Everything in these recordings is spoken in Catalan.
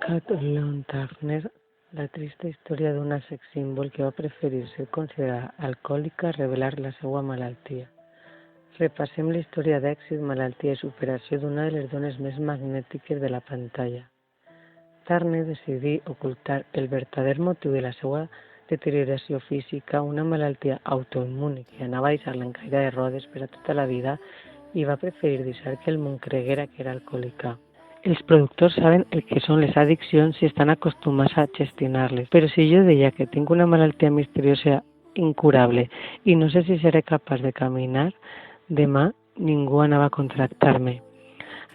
Kathleen Turner, la trista història d'una sex símbol que va preferir ser considerada alcohòlica a revelar la seva malaltia. Repassem la història d'èxit, malaltia i superació d'una de les dones més magnètiques de la pantalla. Turner decidí ocultar el verdader motiu de la seva deterioració física, una malaltia autoimmune que anava a deixar-la en caire de rodes per a tota la vida, i va preferir deixar que el món creguera que era alcohòlica. Els productors saben el que són les addiccions i estan acostumats a gestionar-les, però si jo deia que tinc una malaltia misteriosa incurable i no sé si seré capaç de caminar, demà ningú anava a contractar-me.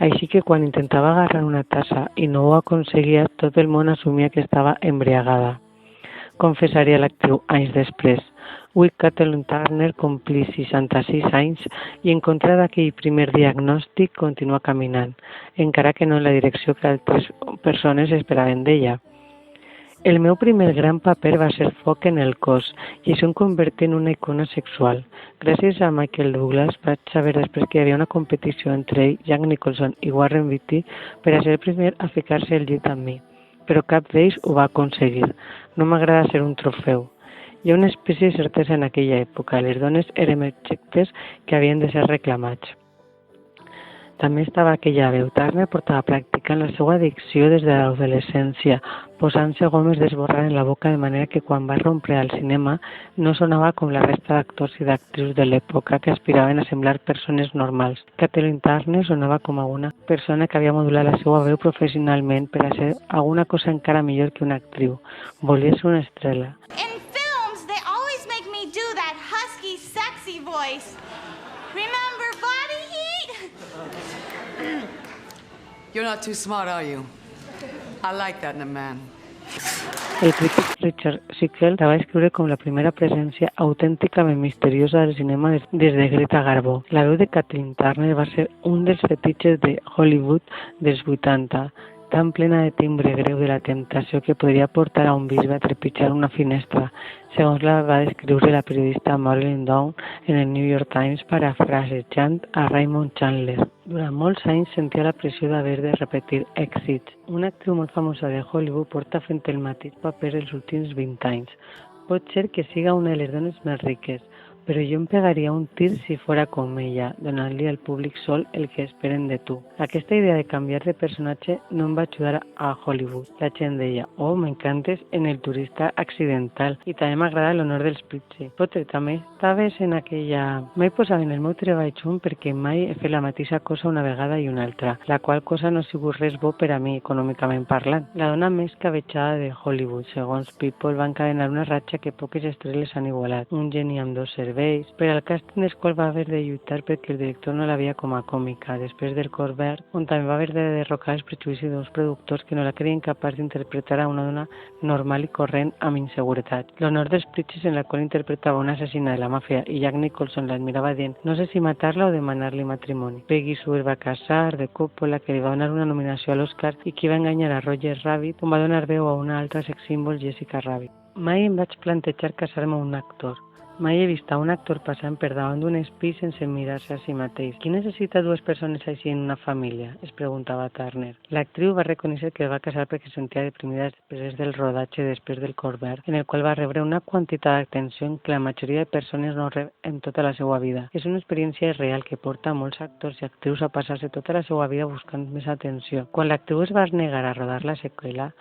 Així que quan intentava agarrar una tassa i no ho aconseguia, tot el món assumia que estava embriagada. Confessaria l'actriu anys després. Avui Kathleen Turner complí 66 anys i en contra d'aquell primer diagnòstic continua caminant, encara que no en la direcció que altres persones esperaven d'ella. El meu primer gran paper va ser Foc en el cos i això em convertí en una icona sexual. Gràcies a Michael Douglas vaig saber després que hi havia una competició entre ell, Jack Nicholson i Warren Beatty per a ser el primer a ficar-se al llit amb mi, però cap d'ells ho va aconseguir. No m'agrada ser un trofeu. Hi ha una espècie de certesa en aquella època. Les dones érem objectes que havien de ser reclamats. També estava aquella veu. Turner portava practicant la seva addicció des de l'adolescència, posant-se gomes d'esborrar en la boca de manera que quan va rompre al cinema no sonava com la resta d'actors i d'actrius de l'època que aspiraven a semblar persones normals. Kathleen Turner sonava com a una persona que havia modulat la seva veu professionalment per a ser alguna cosa encara millor que una actriu. Volia ser una estrella. Voice. Remember Body Heat? You're not too smart, are you? I like that in a man. El crític Richard Sickle la va escriure com la primera presència autènticament misteriosa del cinema des de Greta Garbo. La veu de Kathleen Turner va ser un dels fetitxes de Hollywood dels 80, tan plena de timbre greu de la temptació que podria portar a un bisbe a trepitjar una finestra, segons la va descriure la periodista Marilyn Dawn en el New York Times parafrasejant a Raymond Chandler. Durant molts anys sentia la pressió d'haver de repetir èxits. Una actriu molt famosa de Hollywood porta fent el mateix paper els últims 20 anys. Pot ser que siga una de les dones més riques, però jo em pegaria un tir si fora com ella, donant-li al públic sol el que esperen de tu. Aquesta idea de canviar de personatge no em va ajudar a Hollywood. La gent deia, oh, m'encantes en El turista accidental i també m'agrada L'honor dels Pritchett. Potser també estaves en aquella... Mai posaven el meu treball junt perquè mai he fet la mateixa cosa una vegada i una altra, la qual cosa no ha sigut res bo per a mi econòmicament parlant. La dona més cabetjada de Hollywood, segons People, va encadenar una ratxa que poques estrelles han igualat. Un geni amb 2 cervells, per al càsting del qual va haver de lluitar perquè el director no la veia com a còmica, després del Cor Verd, on també va haver de derrocar els prejudicis d'uns productors que no la creien capaç d'interpretar a una dona normal i corrent amb inseguretat. L'honor dels Pritchett, en la qual interpretava una assassina de la màfia i Jack Nicholson l'admirava dient no sé si matar-la o demanar-li matrimoni. Peggy Sue va casar, de Coppola, que li va donar una nominació a l'Oscar i qui va enganyar a Roger Rabbit, on va donar veu a una altra sex símbol, Jessica Rabbit. Mai em vaig plantejar casar-me amb un actor. Mai he vist a un actor passant per davant d'un espai sense mirar-se a si mateix. Qui necessita 2 persones així en una família? Es preguntava Turner. L'actriu va reconèixer que es va casar perquè se sentia deprimida després del rodatge després del Cor Verd, en el qual va rebre una quantitat d'atenció que la majoria de persones no rep en tota la seva vida. És una experiència real que porta a molts actors i actrius a passar-se tota la seva vida buscant més atenció. Quan l'actriu es va negar a rodar la seqüela,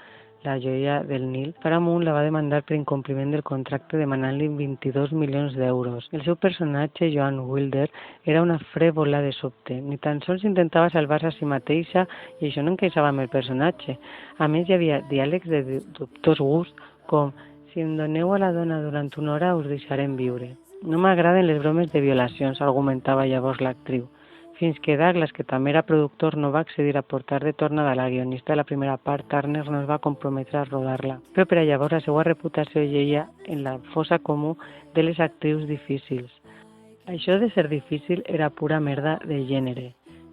La joia del Nil, Paramount la va demandar per incompliment del contracte demanant-li 22 milions d'euros. El seu personatge, Joan Wilder, era una frèvola de sobte. Ni tan sols intentava salvar-se a si mateixa i això no encaixava amb el personatge. A més, hi havia diàlegs de dubtós gust, com «Si em doneu a la dona durant una hora us deixarem viure». No m'agraden les bromes de violacions, argumentava llavors l'actriu. Fins que Douglas, que també era productor, no va accedir a portar de tornada a la guionista de la primera part, Turner no es va comprometre a rodar-la. Però per a llavors la seva reputació lleia en la fossa comú de les actrius difícils. Això de ser difícil era pura merda de gènere.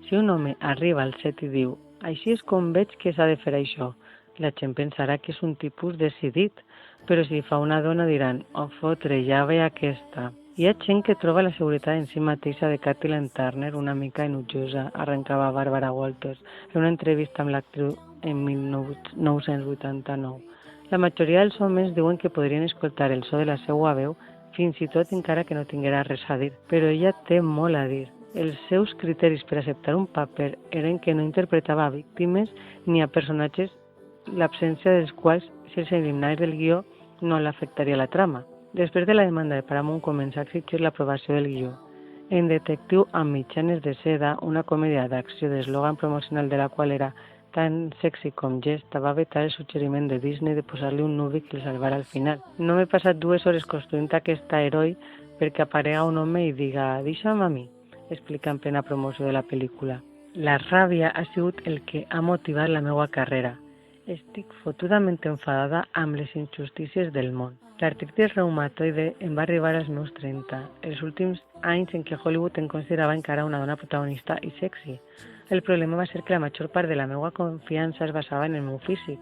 Si un home arriba al set i diu «Així és com veig que s'ha de fer això», la gent pensarà que és un tipus decidit, però si fa una dona diran «Oh, fotre, ja ve aquesta». Hi ha gent que troba la seguretat en si mateixa de Kathleen Turner una mica enutjosa, arrencava Barbara Walters en una entrevista amb l'actriu en 1989. La majoria dels homes diuen que podrien escoltar el so de la seva veu fins i tot encara que no tinguera res a dir, però ella té molt a dir. Els seus criteris per acceptar un paper eren que no interpretava a víctimes ni a personatges l'absència dels quals, si els eliminés del guió, no l'afectaria la trama. Després de la demanda de Paramount començà a exigir l'aprovació del guió. En Detectiu amb mitjanes de seda, una comèdia d'acció d'eslògan promocional de la qual era tan sexy com gesta, va vetar el suggeriment de Disney de posar-li un nuvi que el salvara al final. No m'he passat 2 hores construint aquesta heroi perquè aparega un home i diga «deixa'm a mi», explica en plena promoció de la pel·lícula. La ràbia ha sigut el que ha motivat la meva carrera. Estic fotudament enfadada amb les injustícies del món. L'artritis reumatoide em va arribar als meus 30, els últims anys en què Hollywood em considerava encara una dona protagonista i sexy. El problema va ser que la major part de la meva confiança es basava en el meu físic.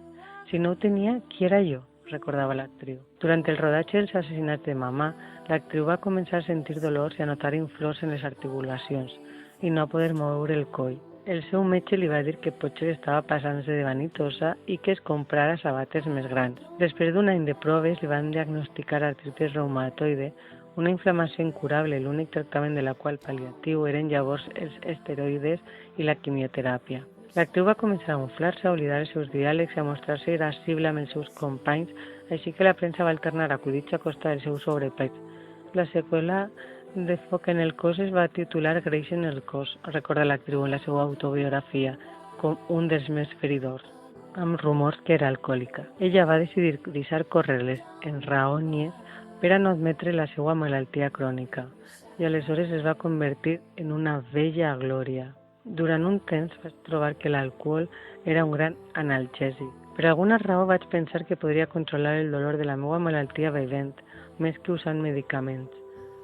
Si no ho tenia, qui era jo? Recordava l'actriu. Durant el rodatge dels assassinats de Mamà, l'actriu va començar a sentir dolors i a notar inflors en les articulacions i no a poder moure el coll. El seu metge li va dir que potser estava passant-se de vanitosa i que es comprara sabates més grans. Després d'un any de proves li van diagnosticar artritis reumatoide, una inflamació incurable, l'únic tractament de la qual pal·liatiu eren llavors els esteroides i la quimioteràpia. L'actriu va començar a inflar-se, a oblidar els seus diàlegs i a mostrar-se irascible amb els seus companys, així que la premsa va alternar acudits a costa del seu sobrepès. La seqüela de Foc en el cos es va titular Greix en el cos, recorda l'actriu en la seva autobiografia, com un dels més feridors, amb rumors que era alcohòlica. Ella va decidir deixar córrer les enraonies per a no admetre la seva malaltia crònica i aleshores es va convertir en una vella glòria. Durant un temps vaig trobar que l'alcohol era un gran analgèsic. Per alguna raó vaig pensar que podria controlar el dolor de la meva malaltia bevent, més que usant medicaments.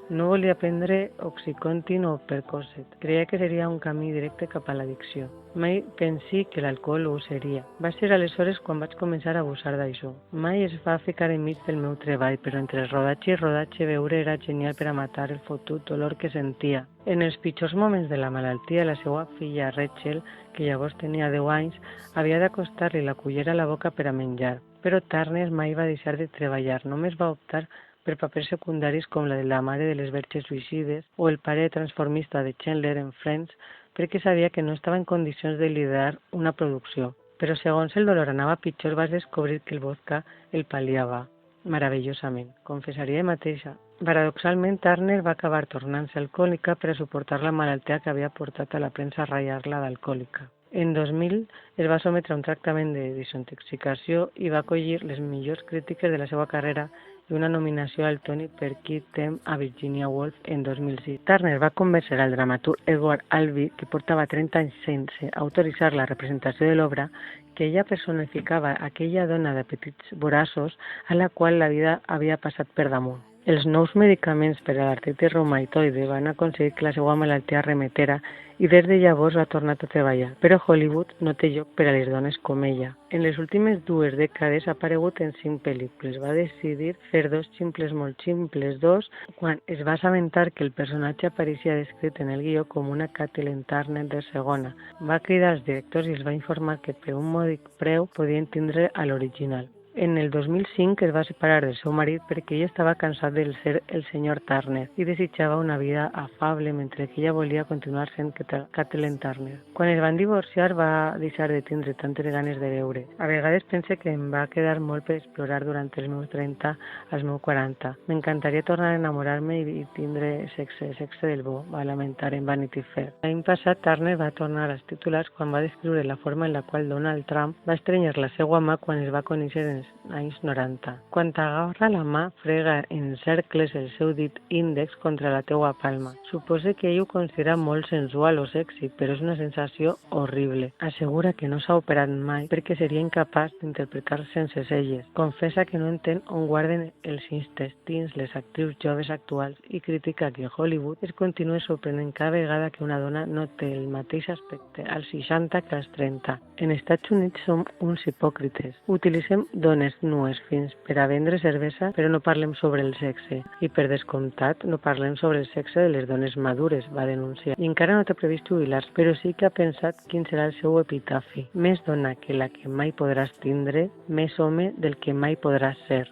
No volia prendre Oxycontin o Percocet. Creia que seria un camí directe cap a l'addicció. Mai pensé que l'alcohol ho seria. Va ser aleshores quan vaig començar a abusar d'això. Mai es va ficar enmig del meu treball, però entre rodatge i rodatge veure era genial per a matar el fotut dolor que sentia. En els pitjors moments de la malaltia, la seva filla Rachel, que llavors tenia 10 anys, havia d'acostar-li la cullera a la boca per a menjar. Però Turner mai va deixar de treballar, només va optar per papers secundaris com la de la mare de les verges suïcides o el pare transformista de Chandler en Friends, perquè sabia que no estava en condicions de liderar una producció. Però segons el dolor anava pitjor, vas descobrir que el vodka el pal·liava meravellosament, confessaria ella mateixa. Paradoxalment, Turner va acabar tornant-se alcohòlica per a suportar la malaltia que havia portat a la premsa a ratllar-la d'alcohòlica. En 2000 es va sometre a un tractament de desintoxicació i va acollir les millors crítiques de la seva carrera i una nominació al Tony per Kid Them a Virginia Woolf en 2006. Turner va convèncer al dramaturg Edward Albee, que portava 30 anys sense autoritzar la representació de l'obra, que ella personificava aquella dona d'apetits voraços a la qual la vida havia passat per damunt. Els nous medicaments per a l'artritis reumatoide van aconseguir que la seva malaltia remetera i des de llavors va tornar a treballar, però Hollywood no té lloc per a les dones com ella. En les últimes 2 dècades ha aparegut en 5 pel·lícules. Va decidir fer 2 ximples molt ximples 2 quan es va assabentar que el personatge apareixia descrit en el guió com una Kathleen Turner de segona. Va cridar als directors i els va informar que per un mòdic preu podien tindre a l'original. En el 2005 es va separar del seu marit perquè ell estava cansat de ser el senyor Turner i desitjava una vida afable mentre que ella volia continuar sent Kathleen Turner. Quan es van divorciar va deixar de tindre tantes ganes de veure. A vegades pense que em va quedar molt per explorar durant els meus 30 als meus 40. M'encantaria tornar a enamorar-me i tindre sexe del bo, va lamentar en Vanity Fair. L'any passat Turner va tornar als titulars quan va descriure la forma en la qual Donald Trump va estrenyar la seva mà quan es va conèixer en anys 90. Quan t'agarra la mà, frega en cercles el seu dit índex contra la teua palma. Suposa que ell ho considera molt sensual o sexy, però és una sensació horrible. Assegura que no s'ha operat mai perquè seria incapaç d'interpretar sense celles. Confessa que no entén on guarden els intestins les actrius joves actuals i critica que Hollywood es continua sorprenent cada vegada que una dona no té el mateix aspecte als 60 que als 30. En Estats Units som uns hipòcrites. Utilitzem dones dones nues fins per a vendre cervesa, però no parlem sobre el sexe. I per descomptat, no parlem sobre el sexe de les dones madures, va denunciar. I encara no té previst jubilar, però sí que ha pensat quin serà el seu epitafi. Més dona que la que mai podràs tindre, més home del que mai podràs ser.